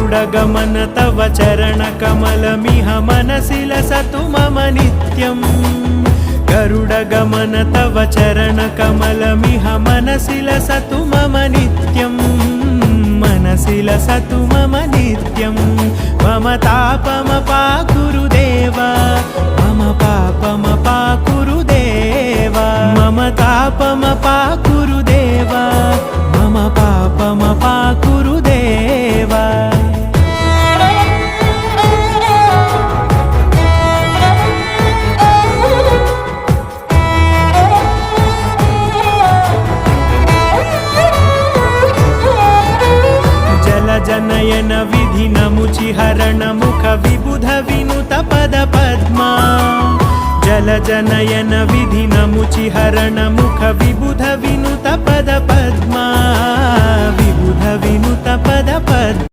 गरुडगमन तव चरणकमलमिह मनसि लसतु मम नित्यम् गरुडगमन तव चरणकमलमिह मनसि लसतु मम नित्यम् मनसि लसतु मम नित्यम् मम तापमपाकुरु देव मम पापमपाकुरु देव मम तापमपाकुरु देव मम पापमपाकुरु देव जनयन विधिनमुचिहरण मुख विबुध विनुत पद पद्मा जल जनयन विधिनमुचिहरण मुख विबुध विनुत पद पद्मा विबुध विनुत पद पद्मा